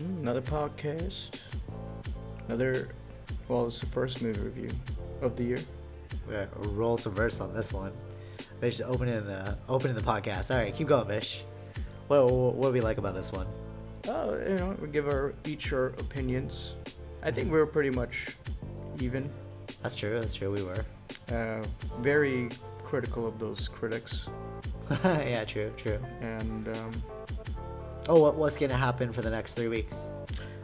Another podcast. It's the first movie review of the year. Yeah, roles reversed on this one. Vish, opening the podcast. All right, keep going, Vish. What do we like about this one? We give each our opinions. I think we were pretty much even. That's true. We were. Very critical of those critics. Yeah, true. And what's gonna happen for the next 3 weeks?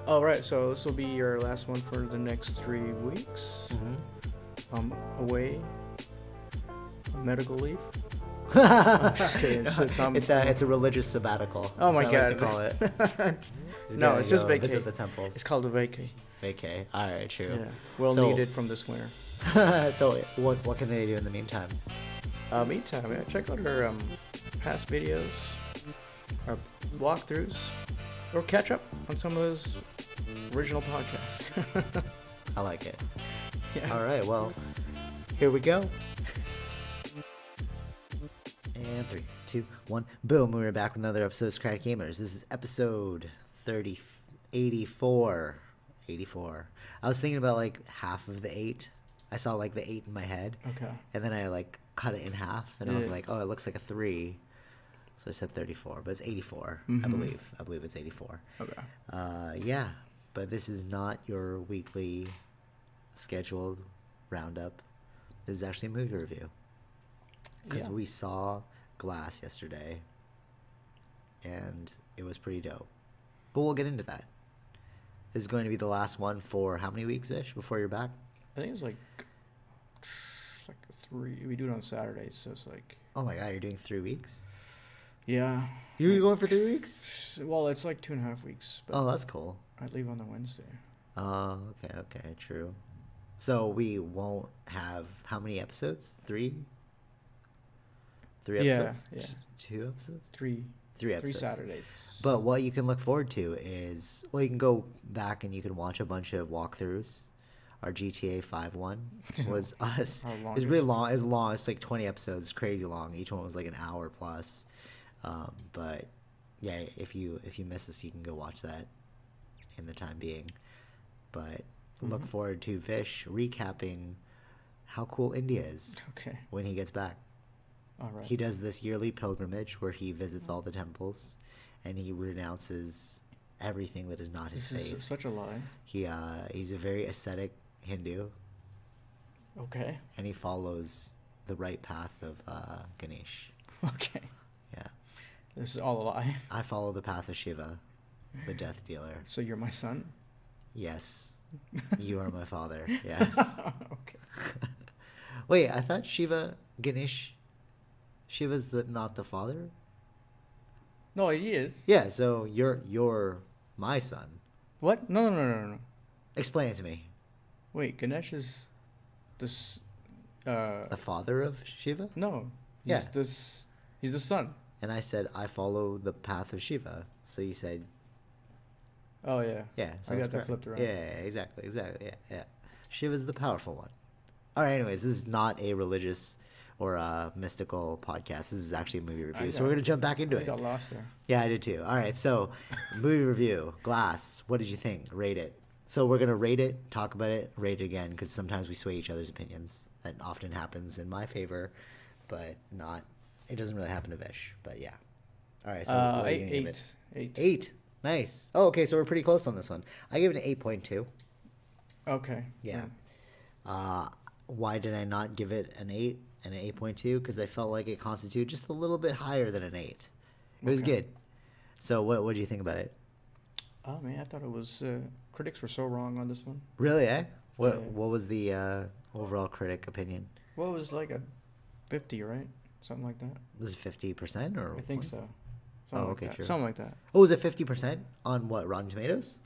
all right, so this will be your last one for the next 3 weeks. Mm-hmm. Away on medical leave. I'm just kidding. It's a religious sabbatical. Oh my God! God. Like to call it. No, it's just vacay. Visit the temples. It's called a vacay. Vacay. All right, true. Yeah, well needed from this winter. So what can they do in the meantime? Check out our past videos, our walkthroughs, or catch up on some of those original podcasts. I like it. Yeah. All right, well, here we go. And 3, 2, 1, boom! We're back with another episode of Socratic Gamers. This is episode 84. 84. I was thinking about like half of the 8. I saw like the 8 in my head. Okay. And then I like cut it in half, and I was like, oh, it looks like a 3. So I said 34, but it's 84. Mm-hmm. I believe it's 84. Okay. Yeah, but this is not your weekly scheduled roundup. This is actually a movie review. Because we saw Glass yesterday, and it was pretty dope. But we'll get into that. This is going to be the last one for how many weeks-ish before you're back? I think it's like 3. We do it on Saturdays, so it's like. Oh my God, you're doing 3 weeks? Yeah. You're going for 3 weeks? Well, it's like 2.5 weeks. But oh, that's cool. I leave on the Wednesday. Oh, okay, true. So we won't have how many episodes? 3? 3 episodes? Yeah. 2 episodes? 3 episodes. 3 Saturdays. But what you can look forward to is, you can go back and you can watch a bunch of walkthroughs. Our GTA 5 one was us. It was really long. It's long. It's like 20 episodes. It's crazy long. Each one was like an hour plus. But yeah, if you miss us, you can go watch that in the time being. But look forward to Vish recapping how cool India is when he gets back. All right. He does this yearly pilgrimage where he visits all the temples and he renounces everything that is not his faith. This is such a lie. He's a very ascetic Hindu. Okay. And he follows the right path of Ganesh. Okay. Yeah. This is all a lie. I follow the path of Shiva, the death dealer. So you're my son? Yes. You are my father. Yes. Okay. Wait, I thought Ganesh, Shiva's not the father? No, he is. Yeah, so you're my son. What? No. Explain it to me. Wait, Ganesh is this the father of Shiva? No. He's the son. And I said I follow the path of Shiva. So you said oh yeah. Yeah, so I got that flipped around. Yeah, exactly. Yeah. Shiva's the powerful one. All right, anyways, this is not a religious or a mystical podcast. This is actually a movie review. So we're going to jump back into it. I got lost there. Yeah, I did too. All right, so movie review. Glass. What did you think? Rate it. So we're going to rate it, talk about it, rate it again, because sometimes we sway each other's opinions. That often happens in my favor, but not. It doesn't really happen to Vish, but yeah. All right, so what are you gonna give it? 8. Nice. Oh, okay, so we're pretty close on this one. I gave it an 8.2. Okay. Yeah. Why did I not give it an 8 and an 8.2? Because I felt like it constituted just a little bit higher than an 8. It was good. So what did you think about it? Oh man, I thought it was critics were so wrong on this one. Really, eh? What was the overall critic opinion? Well, it was like a 50, right? Something like that. Was it 50% or? I think so. True. Something like that. Oh, was it 50% on what, Rotten Tomatoes?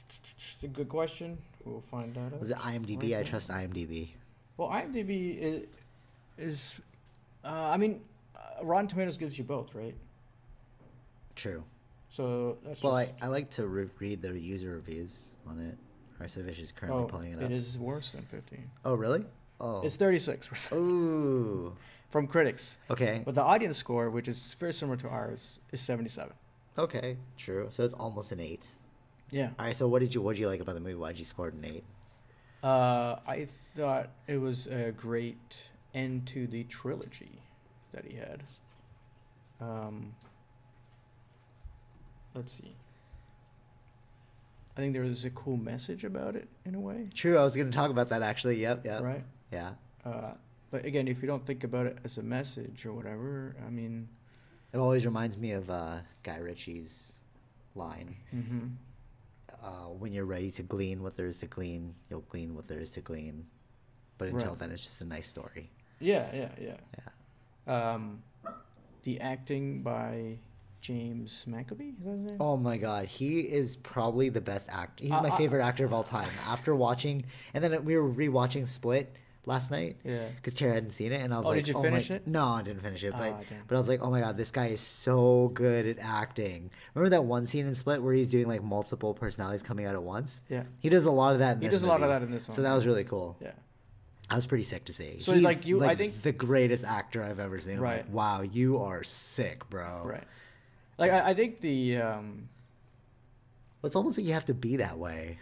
It's a good question. We'll find out. Was it IMDb? I trust IMDb. Well, IMDb is Rotten Tomatoes gives you both, right? True. So that's I like to read the user reviews on it. Arcevish is currently pulling it up. It is worse than 50. Oh, really? Oh. It's 36%. Ooh. From critics. Okay. But the audience score, which is very similar to ours, is 77. Okay, true. So it's almost an 8. Yeah. All right, so what did you like about the movie? Why did you score it an 8? I thought it was a great end to the trilogy that he had. Let's see. I think there was a cool message about it in a way. True, I was going to talk about that actually. Yep. Right? Yeah. But again, if you don't think about it as a message or whatever, I mean... It always reminds me of Guy Ritchie's line. Mm-hmm. When you're ready to glean what there is to glean, you'll glean what there is to glean. But until then, it's just a nice story. Yeah. The acting by James McAvoy, is that his name? Oh my god, he is probably the best actor. He's my favorite actor of all time. After watching, and then we were rewatching Split last night. Yeah. Because Tara hadn't seen it, and I was like, did you finish it? No, I didn't finish it, but damn. I was like, oh my god, this guy is so good at acting. Remember that one scene in Split where he's doing like multiple personalities coming out at once? Yeah. He does a lot of that in this movie. He does a lot of that in this one. So that was really cool. Yeah. I was pretty sick to see. So he's like you, I think the greatest actor I've ever seen. I'm right. like, wow, you are sick, bro. Right. Like I think the. It's almost like you have to be that way,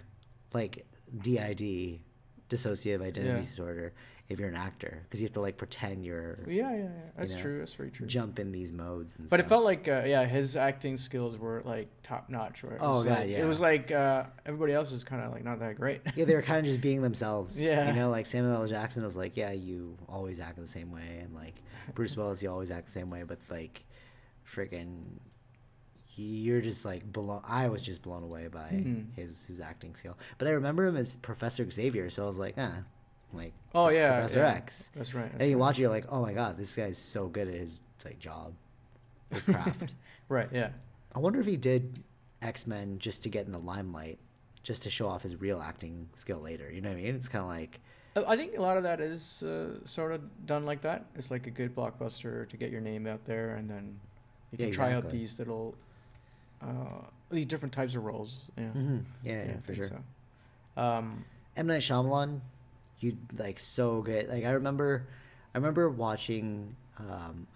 like DID, dissociative identity disorder, if you're an actor, because you have to like pretend you're. Yeah. That's true. That's very true. Jump in these modes and but stuff. It felt like his acting skills were like top notch. Right? Oh god, like, yeah. It was like everybody else is kind of like not that great. Yeah, they were kind of just being themselves. Yeah. You know, like Samuel L. Jackson was like, yeah, you always act the same way, and like Bruce Willis, you always act the same way, but like, freaking. You're just like I was just blown away by his acting skill. But I remember him as Professor Xavier, so I was like, Professor X. That's right. And you watch it, you're like, oh my god, this guy's so good at his like job, his craft. Right. Yeah. I wonder if he did X-Men just to get in the limelight, just to show off his real acting skill later. You know what I mean? It's kind of like. I think a lot of that is sort of done like that. It's like a good blockbuster to get your name out there, and then you can try out these little. These different types of roles. Yeah. Mm-hmm. Yeah, for sure. So. M. Night Shyamalan, you like so good. Like I remember watching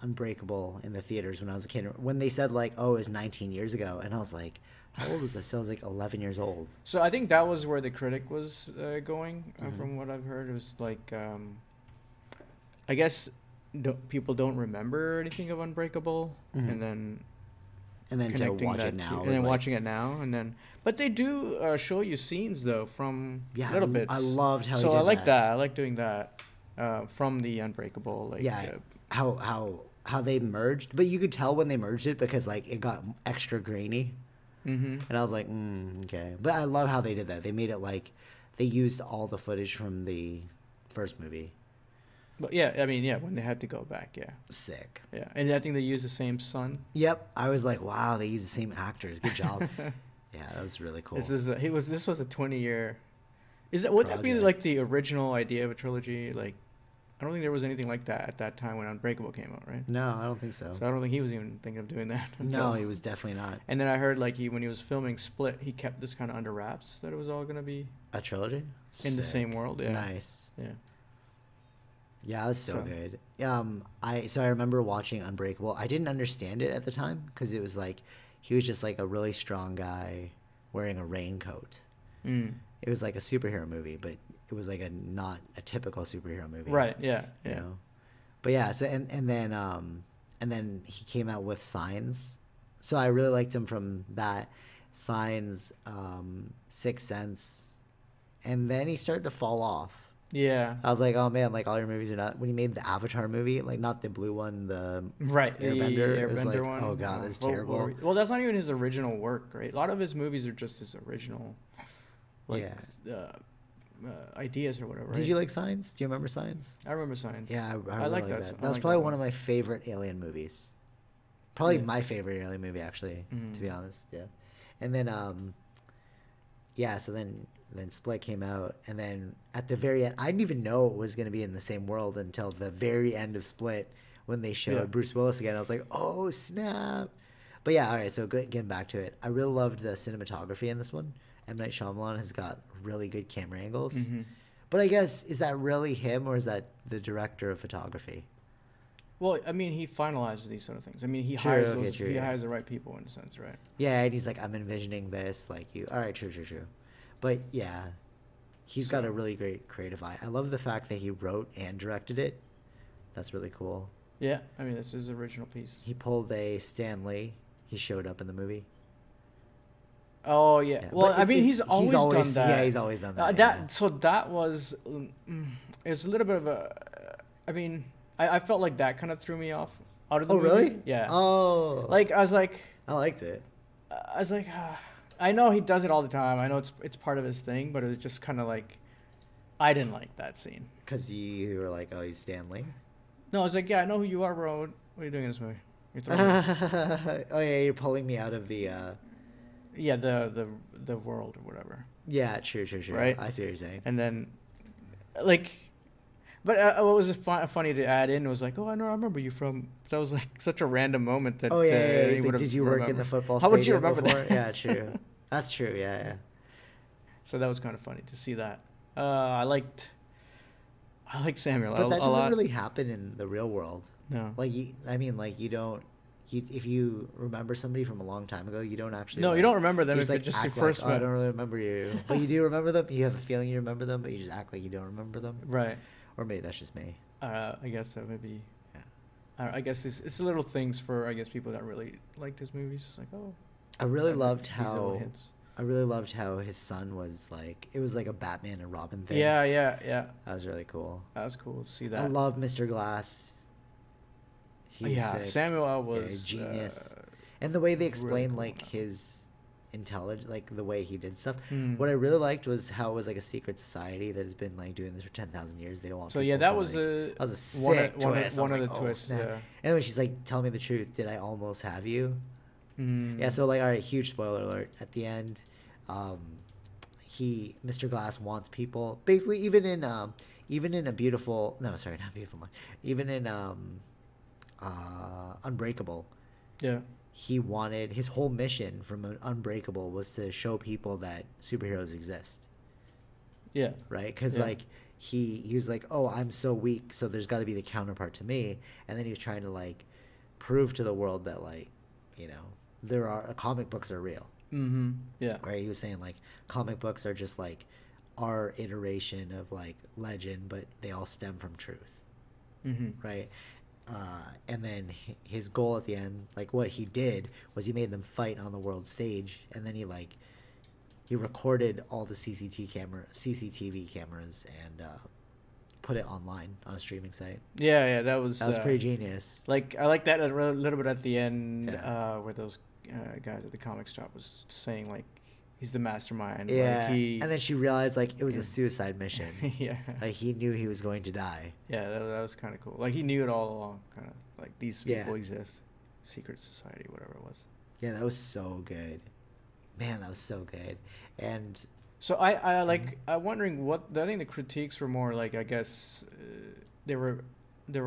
Unbreakable in the theaters when I was a kid. When they said like, oh, it was 19 years ago, and I was like, how old was this? So I was like 11 years old. So I think that was where the critic was going. From what I've heard, it was like, I guess people don't remember anything of Unbreakable, and then to watch it now, and then watching it now, and then, but they do show you scenes though from little bits. I loved how. So he did I like that. I like doing that from the Unbreakable. Like, how they merged, but you could tell when they merged it because like it got extra grainy, and I was like, okay. But I love how they did that. They made it like they used all the footage from the first movie. But yeah, I mean, when they had to go back, sick. Yeah, and I think they used the same son. Yep, I was like, wow, they used the same actors. Good job. Yeah, that was really cool. This was a 20-year. Would that be like the original idea of a trilogy? Like, I don't think there was anything like that at that time when Unbreakable came out, right? No, I don't think so. So I don't think he was even thinking of doing that. No, he was definitely not. And then I heard like when he was filming Split, he kept this kind of under wraps that it was all gonna be a trilogy in the same world. Yeah. Nice. Yeah. Yeah, it was so good. I remember watching Unbreakable. I didn't understand it at the time because it was like he was just like a really strong guy wearing a raincoat. It was like a superhero movie, but it was like not a typical superhero movie. Right. Yeah. You know? But yeah. So and then he came out with Signs. So I really liked him from that. Signs, Sixth Sense, and then he started to fall off. Yeah. I was like, oh man, like all your movies are not. When he made the Avatar movie, like not the blue one, the Airbender, it was like, one. oh god, that's terrible. Well, that's not even his original work, right? A lot of his movies are just his original, ideas or whatever. Right? Did you like Signs? Do you remember Signs? I remember Signs. Yeah, I really like that. That was probably one of my favorite alien movies. Probably my favorite alien movie, actually, to be honest. Yeah, and then so then Split came out, and then at the very end, I didn't even know it was going to be in the same world until the very end of Split when they showed Bruce Willis again. I was like, oh, snap. But yeah, all right, so getting back to it. I really loved the cinematography in this one. M. Night Shyamalan has got really good camera angles. But I guess, is that really him, or is that the director of photography? Well, I mean, he finalizes these sort of things. I mean, he True, hires okay, those. true, He yeah. hires the right people in a sense, right? Yeah, and he's like, I'm envisioning this, like you. All right, true. But yeah, he's got a really great creative eye. I love the fact that he wrote and directed it. That's really cool. Yeah, I mean, that's his original piece. He pulled a Stan Lee. He showed up in the movie. Oh yeah. Well, I mean, he's always done that. Yeah, he's always done that. So that was, it's a little bit of a. I mean, I felt like that kind of threw me off out of the movie. Oh really? Yeah. Oh. Like I was like. I liked it. I was like, I know he does it all the time. I know it's part of his thing, but it was just kind of like, I didn't like that scene. Cause you were like, oh, he's Stan Lee. No, I was like, yeah, I know who you are, bro. What are you doing in this movie? Oh yeah, you're pulling me out of the. Yeah, the world or whatever. Yeah, true. Right. I see what you're saying. And then, like, but what was funny to add in was like, oh, I remember you from. That was like such a random moment that. Oh yeah. Like, did you work in the football? How would you remember before? that? Yeah, true. That's true. Yeah. So that was kind of funny to see that. I liked Samuel. But that doesn't lot. really happen in the real world. No. Like you don't. If you remember somebody from a long time ago, you don't actually. No, you don't remember them if like, it's just your act first like, met. I don't really remember you, but you do remember them. You have a feeling you remember them, but you just act like you don't remember them. Right. Or maybe that's just me. I guess so. Maybe. Yeah. I guess it's little things for people that really liked his movies. It's like, oh. I really loved these little how. hints. I really loved how his son was like. It was like a Batman and Robin thing. Yeah. That was really cool. That was cool to see that. I love Mr. Glass. He was sick. Samuel L. was a genius. And the way they explained really cool, like his intelligence, like the way he did stuff. Mm. What I really liked was how it was like a secret society that has been like doing this for 10,000 years. They don't want. So yeah, that was that was a sick twist. One of the like, twists. Snap. Yeah. And when she's like, "Tell me the truth, did I almost have you?" Mm. Yeah. So like, all right, huge spoiler alert. At the end, Mr. Glass wants people basically even in a beautiful not beautiful mind, even in Unbreakable. Yeah. He wanted his whole mission from Unbreakable was to show people that superheroes exist. Yeah. Right? Because like he was like, oh, I'm so weak, so there's got to be the counterpart to me. And then he was trying to like prove to the world that like, there are comic books are real. Mm-hmm. Yeah. Right? He was saying like comic books are just like our iteration of like legend, but they all stem from truth. Mm-hmm. Right? And then his goal at the end, like what he did was he made them fight on the world stage, and then he recorded all the CCTV cameras and put it online on a streaming site. Yeah, that was pretty genius. Like I like that a little bit at the end, where those guys at the comic shop was saying like he's the mastermind. Yeah, like, and then she realized like it was a suicide mission. Yeah, like he knew he was going to die. Yeah, that was kind of cool. Like he knew it all along, kind of like these people exist, secret society, whatever it was. Yeah, that was so good. Man, that was so good. And so I like I'm wondering what I think the critiques were more like I guess they were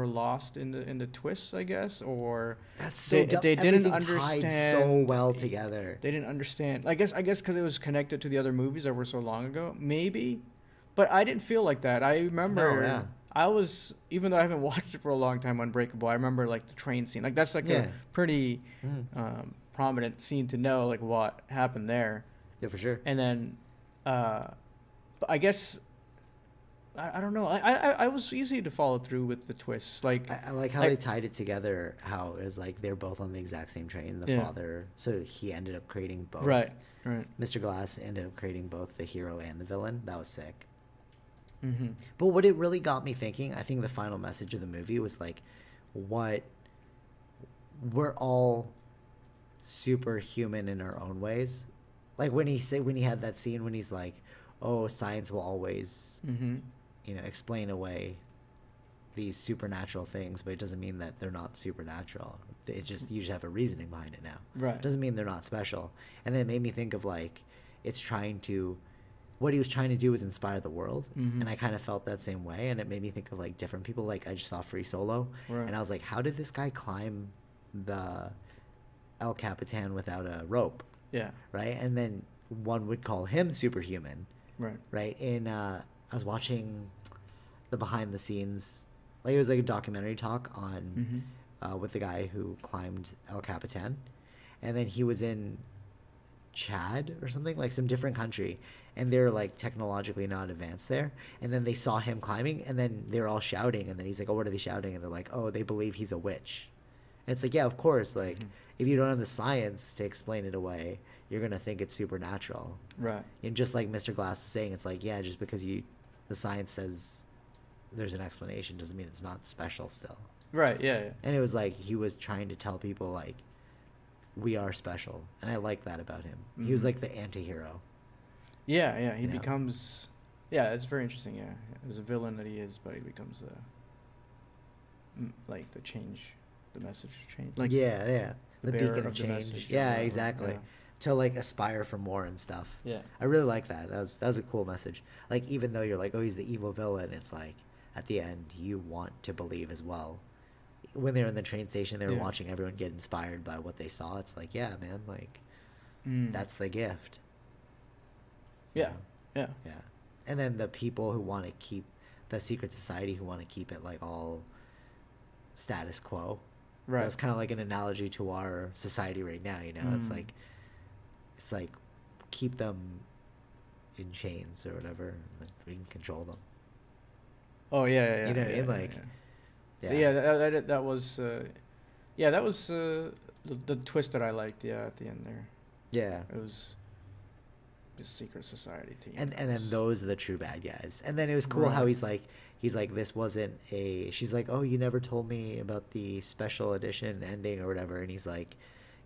lost in the twists, I guess, or that's so they didn't understand tied so well together. They didn't understand. I guess because it was connected to the other movies that were so long ago, maybe. But I didn't feel like that. I remember I was, even though I haven't watched it for a long time, Unbreakable. I remember like the train scene. Like that's like a pretty prominent scene to know like what happened there. Yeah, for sure. And then, I guess. I don't know. I was easy to follow through with the twists. Like I like how they tied it together. How it was like they're both on the exact same train. The father, so he ended up creating both. Right. Mr. Glass ended up creating both the hero and the villain. That was sick. Mm-hmm. But what it really got me thinking, I think the final message of the movie was like, what we're all superhuman in our own ways. Like when he had that scene when he's like, oh, science will always. Mm-hmm. Explain away these supernatural things, but it doesn't mean that they're not supernatural. It's just you just have a reasoning behind it now. Right. It doesn't mean they're not special. And then it made me think of like what he was trying to do was inspire the world, and I kind of felt that same way. And it made me think of like different people. Like I just saw Free Solo, and I was like, how did this guy climb the El Capitan without a rope? Yeah. Right. And then one would call him superhuman. Right. Right. I was watching the behind the scenes Like it was like a documentary talk on with the guy who climbed El Capitan, and then he was in Chad or something, like some different country, and they're like technologically not advanced there, and then they saw him climbing, and then they're all shouting, and then he's like, oh, what are they shouting? And they're like, oh, they believe he's a witch. And it's like, yeah, of course, like if you don't have the science to explain it away, you're gonna think it's supernatural, right? And just like Mr. Glass was saying, it's like, yeah, just because the science says there's an explanation doesn't mean it's not special still, right? Yeah. And it was like he was trying to tell people like we are special, and I like that about him. He was like the anti-hero. Yeah, he becomes. Yeah, it's very interesting. Yeah, as a villain that he is, but he becomes like the message change. Like the beacon of change. Yeah, exactly. Yeah. To like aspire for more and stuff. Yeah, I really like that. That was a cool message. Like even though you're like, oh, he's the evil villain, it's like at the end you want to believe as well. When they're in the train station, they were watching everyone get inspired by what they saw. It's like, yeah, man, like that's the gift. Yeah. And then the people who want to keep the secret society, who want to keep it like all status quo. Right. That's kind of like an analogy to our society right now. You know, it's like keep them in chains or whatever. And we can control them. Oh yeah. You know what I mean? Like. Yeah, that was the twist that I liked. Yeah, at the end there. Yeah, it was the secret society team. And then those are the true bad guys. And then it was cool how he's like this wasn't a. She's like, oh, you never told me about the special edition ending or whatever. And he's like,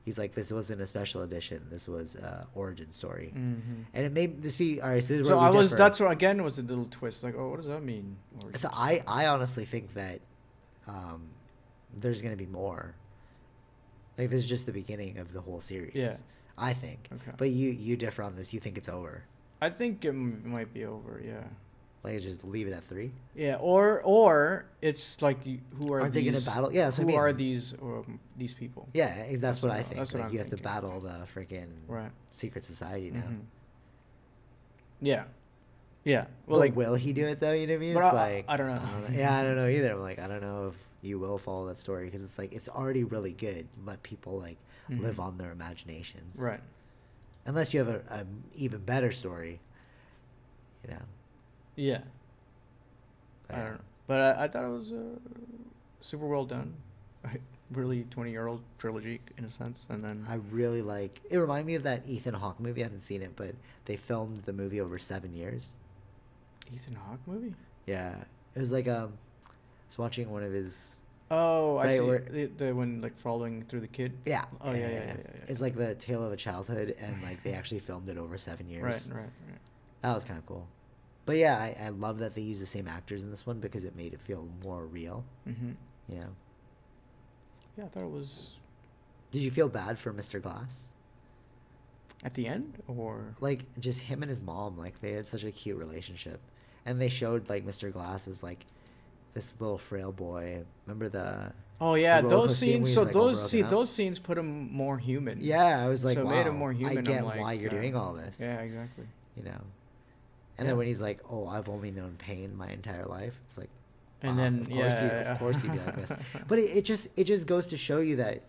this wasn't a special edition. This was origin story. And it made all right. So, that's what again was a little twist. Like, oh, what does that mean? So I honestly think that. There's going to be more. Like this is just the beginning of the whole series. Yeah, I think. Okay. But you differ on this. You think it's over. I think it might be over. Yeah. Like just leave it at 3. Yeah, or it's like who are they going to battle? Yeah, who are these people? Yeah, that's what I think. That's like what you have to battle the freaking secret society now. Yeah. Yeah. Well, like, will he do it though? You know what I mean? It's like I don't know. Yeah, I don't know either. I'm like, I don't know if you will follow that story because it's like it's already really good. Let people like live on their imaginations, right? Unless you have a even better story, you know. Yeah. I don't know, but I thought it was super well done. Really 20-year-old trilogy in a sense, and then I really like. It reminded me of that Ethan Hawke movie. I haven't seen it, but they filmed the movie over 7 years. Ethan Hawke movie? Yeah, it was like I was watching one of his. Oh, I see. The one like following through the kid. Yeah. Oh yeah. It's like the tale of a childhood, and like they actually filmed it over 7 years. Right. That was kind of cool. But yeah, I love that they use the same actors in this one because it made it feel more real. You know. Yeah, I thought it was. Did you feel bad for Mr. Glass? At the end, or like just him and his mom, like they had such a cute relationship, and they showed like Mr. Glass as like this little frail boy. Remember the? Oh yeah, those scenes. So like those scenes put him more human. Yeah, I was like, so wow, made him more human. I get why you're doing all this. Yeah, exactly. You know, and then when he's like, "Oh, I've only known pain my entire life," it's like. And then of course you'd be like this. But it just goes to show you that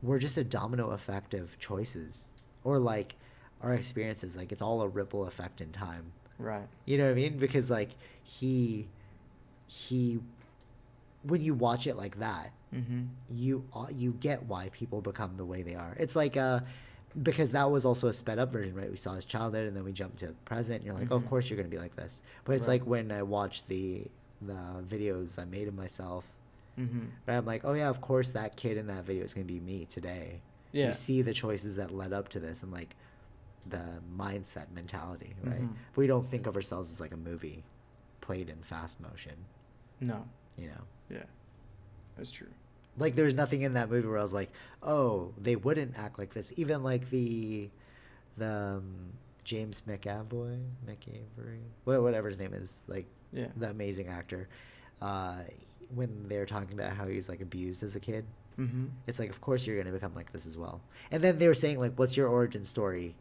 we're just a domino effect of choices or like our experiences. Like it's all a ripple effect in time. Right. You know what I mean? Because like he when you watch it like that, you get why people become the way they are. It's like because that was also a sped up version, right? We saw his childhood and then we jumped to present and you're like, oh, of course you're going to be like this. But it's like when I watched the videos I made of myself, right? I'm like, oh yeah, of course that kid in that video is going to be me today. Yeah. You see the choices that led up to this and like the mindset mentality, right? But we don't think of ourselves as like a movie played in fast motion. No. You know? Yeah. That's true. Like there's nothing in that movie where I was like, oh, they wouldn't act like this. Even like the James McAvoy, whatever his name is, like the amazing actor, when they're talking about how he's like abused as a kid, it's like, of course you're going to become like this as well. And then they were saying like, what's your origin story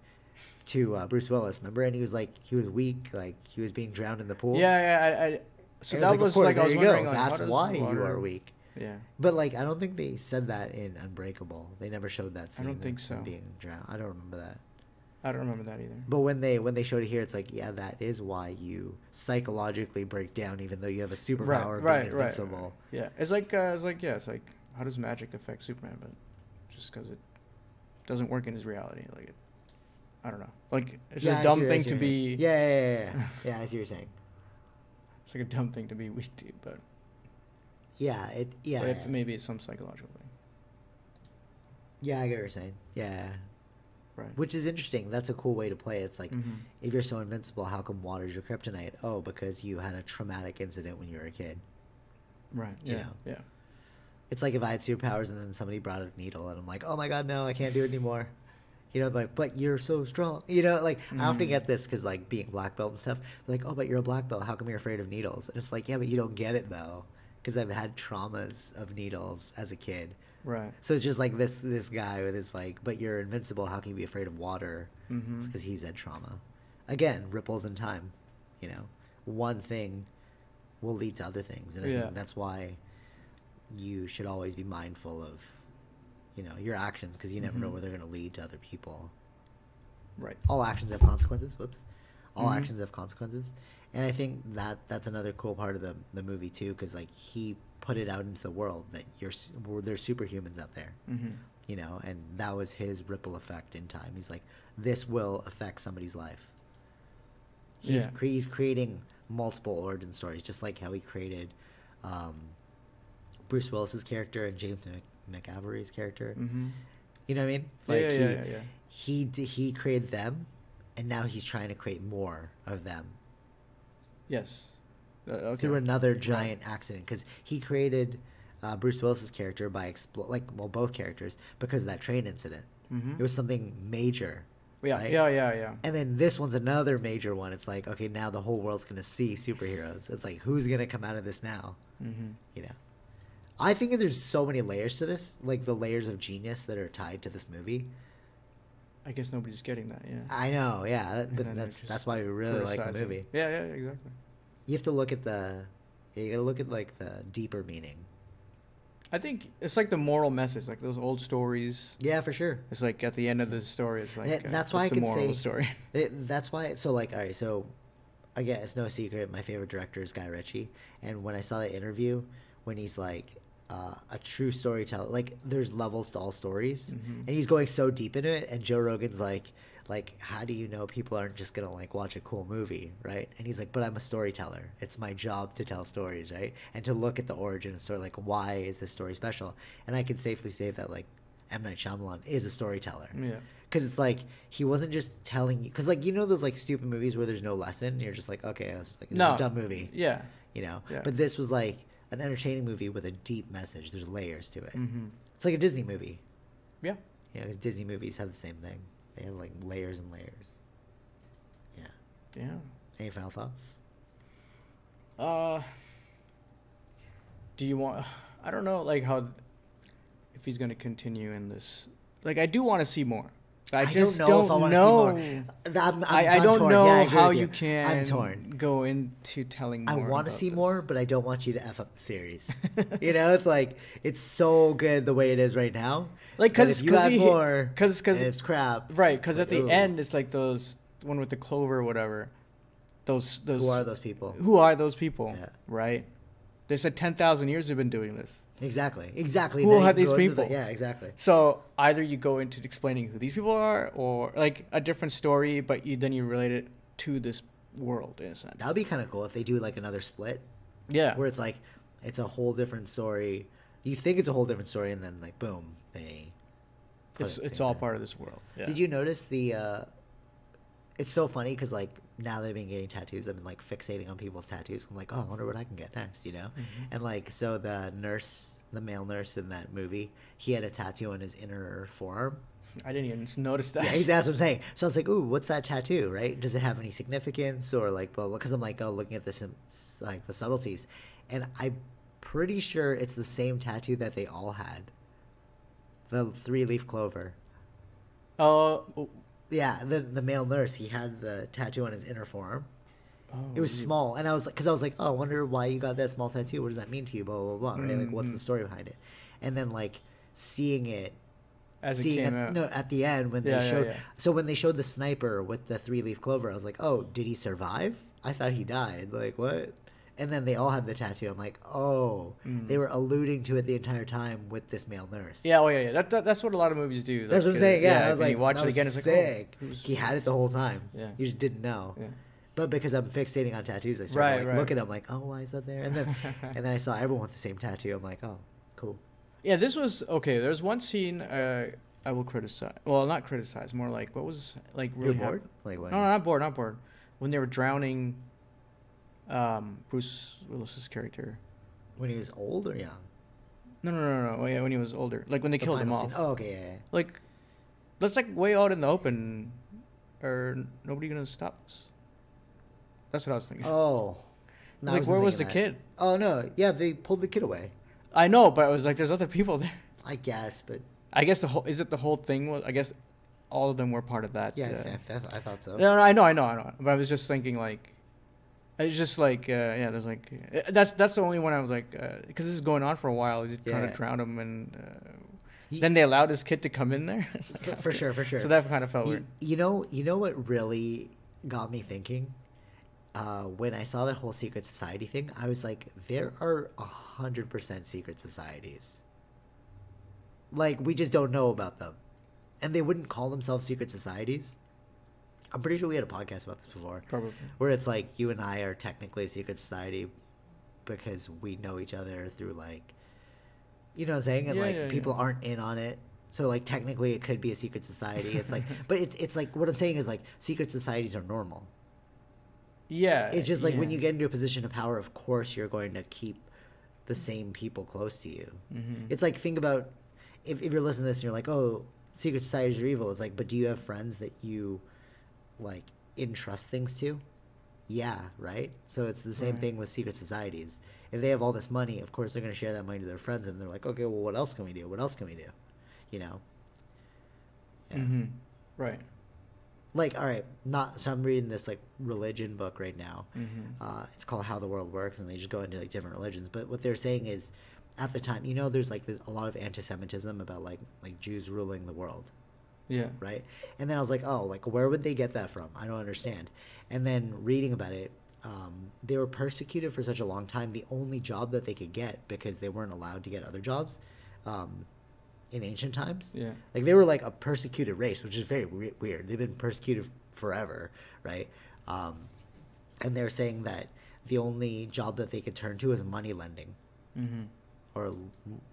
to Bruce Willis, remember? And he was like, he was weak, like he was being drowned in the pool. Yeah, So that was like I was wondering, like, that's why you are weak. Yeah. But like I don't think they said that in Unbreakable. They never showed that scene. I don't think so. Being drowned. I don't remember that. I don't remember that either. But when they showed it here, it's like, yeah, that is why you psychologically break down, even though you have a superpower of being invincible. Right. Yeah, it's like how does magic affect Superman? But just because it doesn't work in his reality, like I don't know. Like it's a dumb thing to be. Yeah. Yeah, I see what you're saying. It's like a dumb thing to be weak to, but. Yeah, But maybe it's some psychological thing. Yeah, I get what you're saying. Yeah. Right. Which is interesting. That's a cool way to play. It's like, if you're so invincible, how come water's your kryptonite? Oh, because you had a traumatic incident when you were a kid. Right. You know? Yeah. It's like if I had superpowers and then somebody brought a needle and I'm like, oh my God, no, I can't do it anymore. You know, like, but you're so strong. You know, like, I often get this because, like, being black belt and stuff, like, oh, but you're a black belt. How come you're afraid of needles? And it's like, yeah, but you don't get it, though, because I've had traumas of needles as a kid. Right. So it's just like this guy with his like, but you're invincible. How can you be afraid of water? It's because he's had trauma. Again, ripples in time. You know, one thing will lead to other things, and I think that's why you should always be mindful of, you know, your actions, because you never know where they're going to lead to other people. Right. All actions have consequences. Whoops. All actions have consequences, and I think that's another cool part of the movie too, because like he put it out into the world that there's superhumans out there, you know, and that was his ripple effect in time. He's like, this will affect somebody's life. He's creating multiple origin stories, just like how he created Bruce Willis's character and James McAvoy's character. You know what I mean? Like he created them, and now he's trying to create more of them. Yes. Through another giant accident, because he created Bruce Willis's character by both characters, because of that train incident. It was something major. Yeah. And then this one's another major one. It's like, okay, now the whole world's gonna see superheroes. It's like, who's gonna come out of this now? You know, I think there's so many layers to this, like the layers of genius that are tied to this movie. I guess nobody's getting that. Yeah. I know. Yeah, but that's why we really like the movie. Yeah, exactly. You have to look at you gotta look at like the deeper meaning. I think it's like the moral message, like those old stories. Yeah, for sure. It's like at the end of the story, it's like that's why I can say story. That's why. So like, all right, so again, it's no secret. My favorite director is Guy Ritchie, and when I saw the interview, when he's like a true storyteller, like there's levels to all stories, and he's going so deep into it, and Joe Rogan's like, how do you know people aren't just gonna like watch a cool movie, right? And he's like, but I'm a storyteller. It's my job to tell stories, right? And to look at the origin story, like why is this story special? And I can safely say that like M. Night Shyamalan is a storyteller. Yeah. Because it's like he wasn't just telling you, because like, you know those like stupid movies where there's no lesson, and you're just like, okay, it's a dumb movie. Yeah. You know. Yeah. But this was like an entertaining movie with a deep message. There's layers to it. It's like a Disney movie. Yeah. You know, 'cause Disney movies have the same thing. They have like layers and layers. Yeah. Any final thoughts? Do you want? I don't know, like how if he's gonna continue in this. Like, I do want to see more. I just don't know if I want to see more. I don't torn. Know how you can I'm torn. Go into telling more. I want to see more, but I don't want you to F up the series. You know, it's like, it's so good the way it is right now. Like, because if you add more, because it's crap. Right, because at the end, it's like those, one with the clover or whatever. Those. Who are those people? Who are those people? Yeah. Right? They said 10,000 years they've been doing this. Exactly. Who are these people? Yeah, exactly. So either you go into explaining who these people are, or like a different story, but then you relate it to this world in a sense. That would be kind of cool if they do like another split. Yeah. Where it's like, it's a whole different story. You think it's a whole different story, and then like boom, it's all part of this world. Yeah. Did you notice it's so funny because like now they've been getting tattoos. I've been like fixating on people's tattoos. I'm like, oh, I wonder what I can get next, you know? And like, so the male nurse in that movie, he had a tattoo on his inner forearm. I didn't even notice that. Yeah, that's what I'm saying. So I was like, ooh, what's that tattoo, right? Does it have any significance or like, blah, blah, because I'm like, oh, looking at this, like the subtleties. And I'm pretty sure it's the same tattoo that they all had. The 3-leaf clover. Oh. Yeah, the male nurse, he had the tattoo on his inner forearm. It was small, and I was like, oh, I wonder why you got that small tattoo. What does that mean to you? Blah blah blah. Right? Like, what's the story behind it? And then like seeing it. As it came out. No, at the end when they showed. So when they showed the sniper with the 3-leaf clover, I was like, oh, did he survive? I thought he died. Like, what? And then they all had the tattoo. I'm like, oh, they were alluding to it the entire time with this male nurse. Yeah, oh yeah. That's what a lot of movies do. That's what I'm saying. Yeah, I was like, you watch it again, it's sick. like, oh, he had it the whole time. Yeah, you just didn't know. Yeah. But because I'm fixating on tattoos, I started look at them like, oh, why is that there? And then and then I saw everyone with the same tattoo. I'm like, oh, cool. Yeah, this was okay. There's one scene I will criticize. Well, not criticize. More like what was like really. You're bored? Like what? No, not bored. Not bored. When they were drowning, Bruce Willis's character. When he was old or young? No. Oh, yeah, when he was older. Like when they killed him off. Oh, okay, yeah. Like, that's like way out in the open, or nobody gonna stop us. That's what I was thinking. Oh. No, like, where was the kid? Oh no, yeah, they pulled the kid away. I know, but I was like, there's other people there. I guess, but. I guess the whole thing was. I guess all of them were part of that. Yeah, I thought so. No, I know. But I was just thinking like, it's just like yeah. There's like that's the only one I was like because this is going on for a while. He's trying to drown him, and then they allowed his kid to come in there. Like, for sure. So that kind of felt weird. You know what really got me thinking? When I saw that whole secret society thing, I was like, there are 100% secret societies. Like, we just don't know about them. And they wouldn't call themselves secret societies. I'm pretty sure we had a podcast about this before. Probably. Where it's like, you and I are technically a secret society because we know each other through, like, you know what I'm saying? And, people aren't in on it. So, like, technically it could be a secret society. It's like, but it's like, what I'm saying is, like, secret societies are normal. Yeah. It's just like when you get into a position of power, of course you're going to keep the same people close to you. Mm-hmm. It's like, think about if you're listening to this and you're like, oh, secret societies are evil. It's like, but do you have friends that you like entrust things to? Yeah, right? So it's the same thing with secret societies. If they have all this money, of course they're going to share that money to their friends, and they're like, okay, well, what else can we do? What else can we do? You know? Yeah. Mm-hmm. Right. Like, all right, so I'm reading this like religion book right now. Mm-hmm. It's called How the World Works, and they just go into like different religions. But what they're saying is, at the time, you know, there's a lot of anti-Semitism about like Jews ruling the world. Yeah. Right. And then I was like, oh, like where would they get that from? I don't understand. And then reading about it, they were persecuted for such a long time. The only job that they could get, because they weren't allowed to get other jobs, in ancient times. Yeah. Like they were like a persecuted race, which is very weird. They've been persecuted forever, right? And they're saying that the only job that they could turn to is money lending. Mm-hmm. Or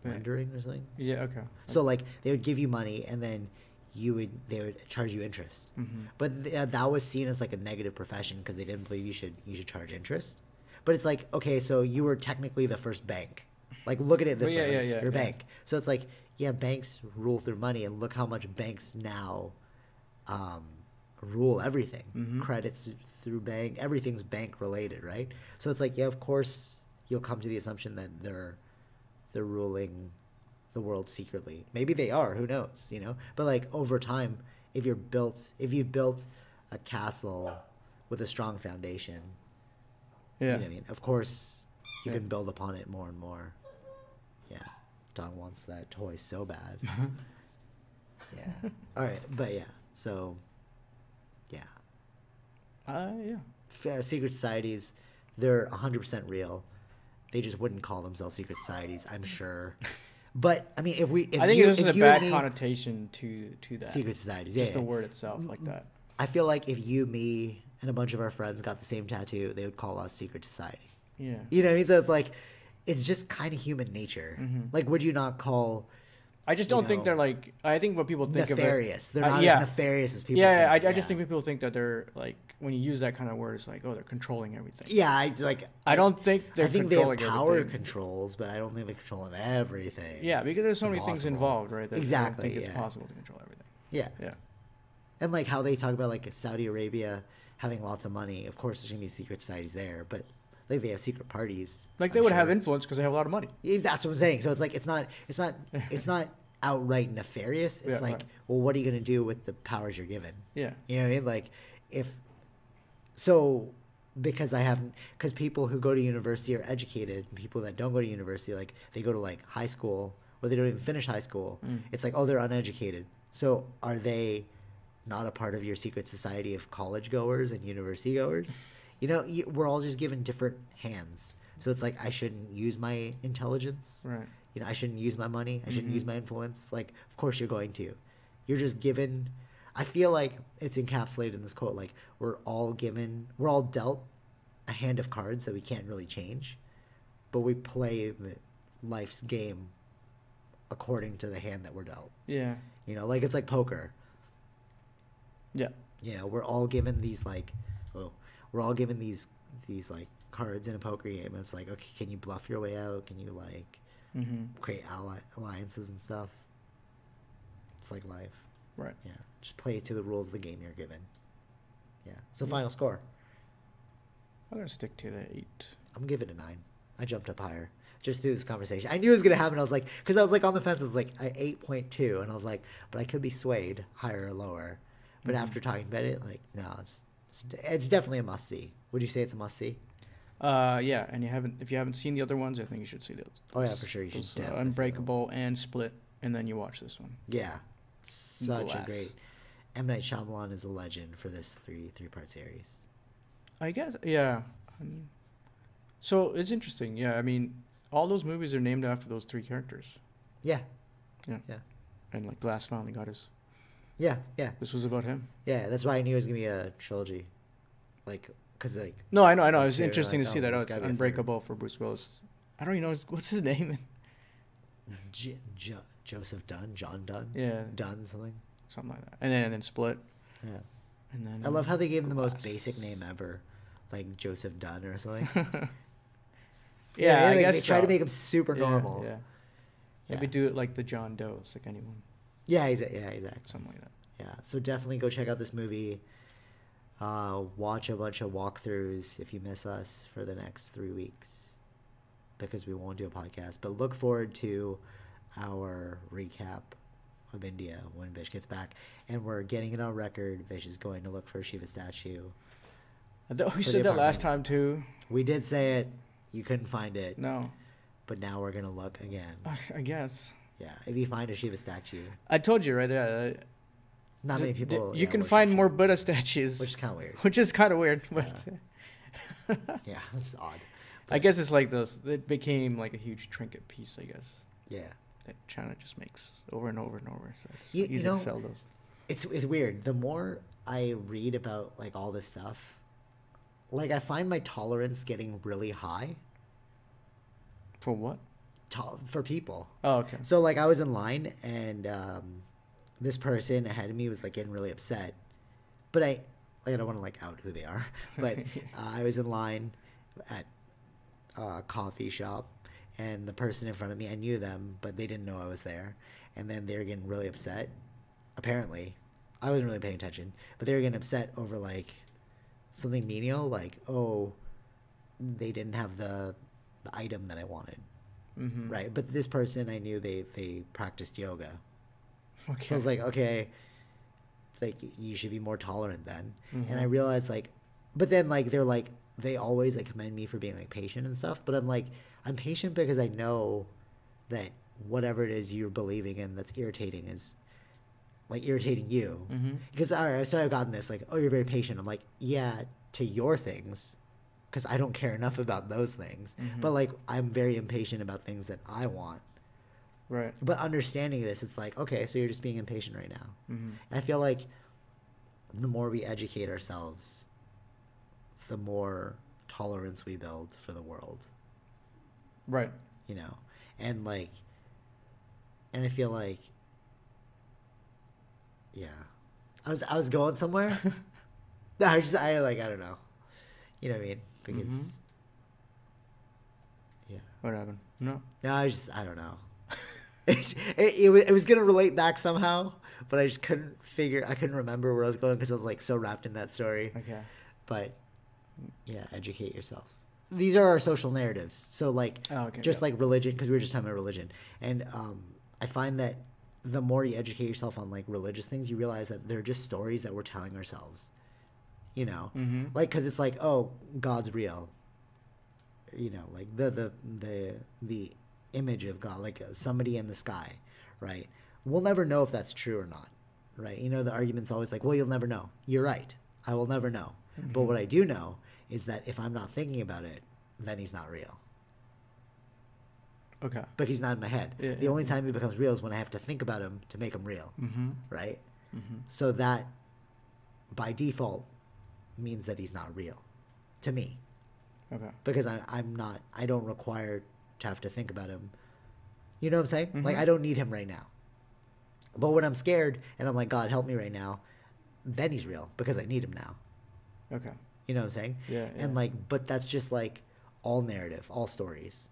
lendering or something. Yeah, okay. So like they would give you money, and then they would charge you interest. Mm-hmm. But that was seen as like a negative profession because they didn't believe you should charge interest. But it's like, okay, so you were technically the first bank. Like, look at it this way. You're a bank. So it's like, yeah, banks rule through money, and look how much banks now rule everything. Mm-hmm. Credits through bank, everything's bank related, right? So it's like, yeah, of course you'll come to the assumption that they're ruling the world secretly. Maybe they are, who knows, you know? But like over time, if you've built a castle with a strong foundation, you know what I mean? Of course you can build upon it more and more. Yeah. Dog wants that toy so bad. Yeah. All right, but yeah. So yeah. Secret societies, they're 100% real. They just wouldn't call themselves secret societies, I'm sure. But I mean, I think this is a bad connotation to that secret societies. Just the word itself, like that. I feel like if you, me, and a bunch of our friends got the same tattoo, they would call us secret society. Yeah. You know what I mean? So it's like, it's just kind of human nature. Mm-hmm. Like, would you not call? I just don't think they're like. I think what people think nefarious. Of they're not as nefarious as people. Yeah, think. I just think people think that they're like, when you use that kind of word, it's like, oh, they're controlling everything. Yeah, I don't think they're. I think they have power controls, but I don't think they're controlling everything. Yeah, because there's so many things involved, right? Exactly. I don't think it's possible to control everything. Yeah. Yeah. And like how they talk about like Saudi Arabia having lots of money. Of course, there's gonna be secret societies there, but like they have secret parties. Like they would have influence because they have a lot of money. Yeah, that's what I'm saying. So it's like it's not outright nefarious. It's like, well, what are you gonna do with the powers you're given? Yeah. You know what I mean? Like if so, because people who go to university are educated, and people that don't go to university, like they go to like high school or they don't even finish high school. It's like, oh, they're uneducated. So are they not a part of your secret society of college goers and university goers? We're all just given different hands. So it's like, I shouldn't use my intelligence. Right. I shouldn't use my money. I shouldn't use my influence. Like, of course you're going to. You're just given. I feel like it's encapsulated in this quote. Like, we're all dealt a hand of cards that we can't really change, but we play life's game according to the hand that we're dealt. Yeah. Like it's like poker. Yeah. We're all given these like, like cards in a poker game, and it's like, okay, can you bluff your way out? Can you like create alliances and stuff? It's like life. Right. Yeah. Just play to the rules of the game you're given. Yeah. So final score. I'm gonna stick to the 8. I'm gonna give it a 9. I jumped up higher just through this conversation. I knew it was gonna happen. I was like, because I was like on the fence. I was like at 8.2, and I was like, but I could be swayed higher or lower. But after talking about it, like, no, it's definitely a must see. Would you say it's a must see? Yeah, and if you haven't seen the other ones, I think you should see those. Oh yeah, for sure. You should definitely Unbreakable and Split, and then you watch this one. Yeah, such a great. M. Night Shyamalan is a legend for this three-part series. I guess, yeah. So it's interesting. Yeah, I mean, all those movies are named after those 3 characters. Yeah. Yeah. Yeah. And like Glass finally got his. Yeah, yeah. This was about him. Yeah, that's why I knew it was gonna be a trilogy, like, cause like. No, I know. It was interesting to see that. Oh, it's Unbreakable for Bruce Willis. I don't even know what's his name. Joseph Dunn, John Dunn. Yeah. Dunn something like that. And then Split. Yeah. And then I love how they gave him the most basic name ever, like Joseph Dunn or something. Yeah, I guess they try to make him super normal. Yeah. Maybe do it like the John Doe's, like anyone. Yeah, exactly. Something like that. Yeah, so definitely go check out this movie. Watch a bunch of walkthroughs if you miss us for the next 3 weeks, because we won't do a podcast. But look forward to our recap of India when Vish gets back, and we're getting it on record. Vish is going to look for a Shiva statue. We said that last time too. We did say it. You couldn't find it. No. But now we're gonna look again. I guess. Yeah, if you find a Shiva statue. I told you, right? Yeah. Not many people. You can find more Buddha statues. Which is kind of weird. But yeah, that's odd. But I guess it's like those. It became like a huge trinket piece, I guess. Yeah. That China just makes over and over and over. So it's easy to sell those. It's weird. The more I read about like all this stuff, like I find my tolerance getting really high. For what? For people. Oh, okay. So like I was in line, and this person ahead of me was like getting really upset, but I don't want to like out who they are, but I was in line at a coffee shop, and the person in front of me, I knew them, but they didn't know I was there, and then they were getting really upset. Apparently, I wasn't really paying attention, but they were getting upset over like something menial, like, oh, they didn't have the item that I wanted. Mm-hmm. Right, but this person I knew they practiced yoga. Okay. So I was like, okay, like you should be more tolerant then. Mm-hmm. And I realized like, but then like they're like they always like commend me for being like patient and stuff. But I'm like, I'm patient because I know that whatever it is you're believing in that's irritating is like irritating you. Mm-hmm. Because I started gotten this like, oh, you're very patient. I'm like, yeah, to your things. Because I don't care enough about those things. Mm-hmm. But, like, I'm very impatient about things that I want. Right. But understanding this, it's like, okay, so you're just being impatient right now. Mm-hmm. I feel like the more we educate ourselves, the more tolerance we build for the world. Right. You know? And, like, and I feel like, yeah. I was going somewhere. I don't know. You know what I mean? Because, yeah. What happened? No, I don't know. It was going to relate back somehow, but I couldn't remember where I was going because I was like so wrapped in that story. Okay. But, yeah, educate yourself. These are our social narratives. So, like, like religion, because we were just talking about religion. And I find that the more you educate yourself on, like, religious things, you realize that they're just stories that we're telling ourselves. you know, like, because it's like, oh, God's real, you know, like the image of God, like somebody in the sky, right? We'll never know if that's true or not, right? You know, the argument's always like, well, you'll never know. You're right. I will never know. But what I do know is that if I'm not thinking about it, then he's not real. Okay. But he's not in my head. Yeah, the only time he becomes real is when I have to think about him to make him real, right? So that, by default, means that he's not real to me. Okay. Because I don't require to have to think about him. You know what I'm saying? Like, I don't need him right now. But when I'm scared and I'm like, God, help me right now, then he's real because I need him now. Okay. You know what I'm saying? Yeah. And like, but that's just like all narrative, all stories.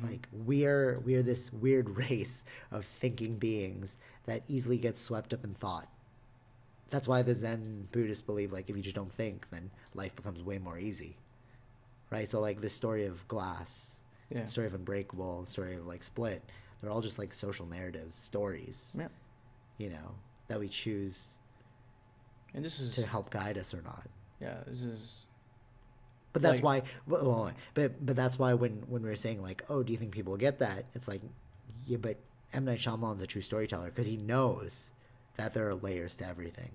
Like we're this weird race of thinking beings that easily gets swept up in thought. That's why the Zen Buddhists believe, like, if you just don't think, then life becomes way more easy. Right? So like the story of Glass, the story of Unbreakable, the story of like Split, they're all just like social narratives, stories. Yeah. You know, that we choose and this is to help guide us or not. Yeah, this is. But that's why. But that's why when we were saying like, oh, do you think people get that? It's like, yeah, but M. Night Shyamalan's a true storyteller because he knows that there are layers to everything.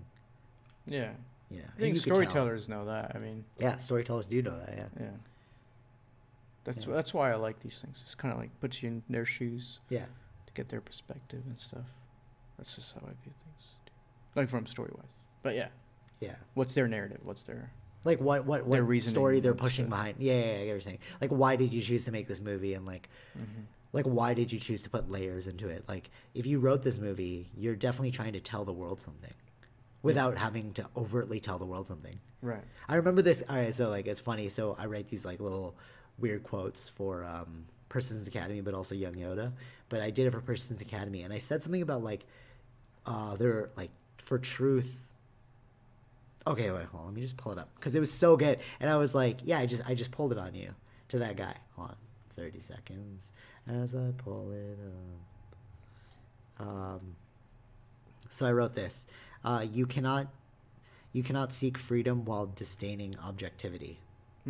Yeah. Yeah. I think storytellers know that. I mean. Yeah, storytellers do know that. Yeah. Yeah. That's why I like these things. It's kind of like puts you in their shoes. Yeah. To get their perspective and stuff. That's just how I view things. Like from story-wise. But yeah. Yeah. What's their narrative? What's their like what story they're pushing behind? Yeah, I get what you're saying. Like, why did you choose to make this movie? And like, like, why did you choose to put layers into it? Like, if you wrote this movie, you're definitely trying to tell the world something, without having to overtly tell the world something. Right. I remember this. All right, so like, it's funny. So I write these like little weird quotes for Persistence Academy, but also Young Yoda. But I did it for Persistence Academy, and I said something about like, they're like for truth. Okay, wait, hold on. Let me just pull it up because it was so good, and I was like, yeah, I just pulled it on you to that guy. Hold on, 30 seconds as I pull it up. So I wrote this: you cannot seek freedom while disdaining objectivity.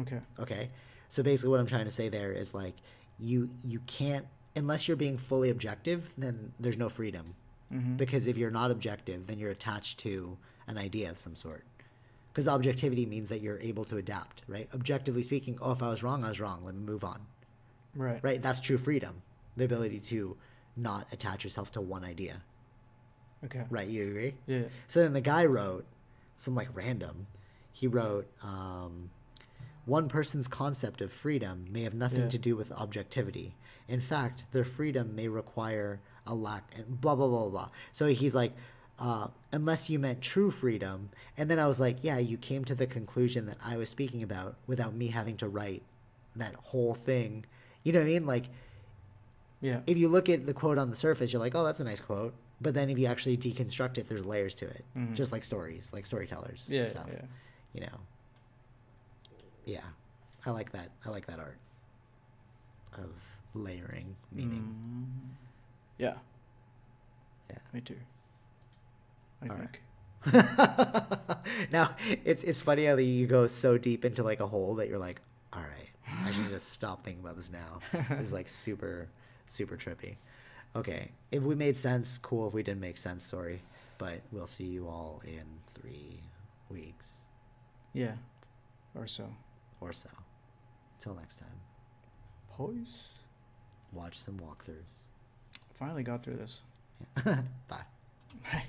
Okay. Okay. So basically, what I'm trying to say there is like, you can't, unless you're being fully objective, then there's no freedom. Because if you're not objective, then you're attached to an idea of some sort. Because objectivity means that you're able to adapt, right? Objectively speaking, oh, if I was wrong, I was wrong. Let me move on. Right. Right? That's true freedom. The ability to not attach yourself to one idea. Okay. Right? You agree? Yeah. So then the guy wrote some like random. He wrote, one person's concept of freedom may have nothing to do with objectivity. In fact, their freedom may require a lack, blah, blah, blah, blah. So he's like, unless you meant true freedom. And then I was like, yeah, you came to the conclusion that I was speaking about without me having to write that whole thing. You know what I mean? Like, yeah. If you look at the quote on the surface, you're like, oh, that's a nice quote. But then if you actually deconstruct it, there's layers to it. Just like stories, like storytellers and stuff. Yeah. You know? Yeah. I like that. I like that art of layering meaning. Yeah. Yeah. Me too. I think. Right. Now, it's funny how you go so deep into like a hole that you're like, all right, I should just stop thinking about this now. It's like super, super trippy. Okay. If we made sense, cool. If we didn't make sense, sorry. But we'll see you all in 3 weeks. Yeah. Or so. Till next time. Peace. Watch some walkthroughs. Finally got through this. Bye. Bye.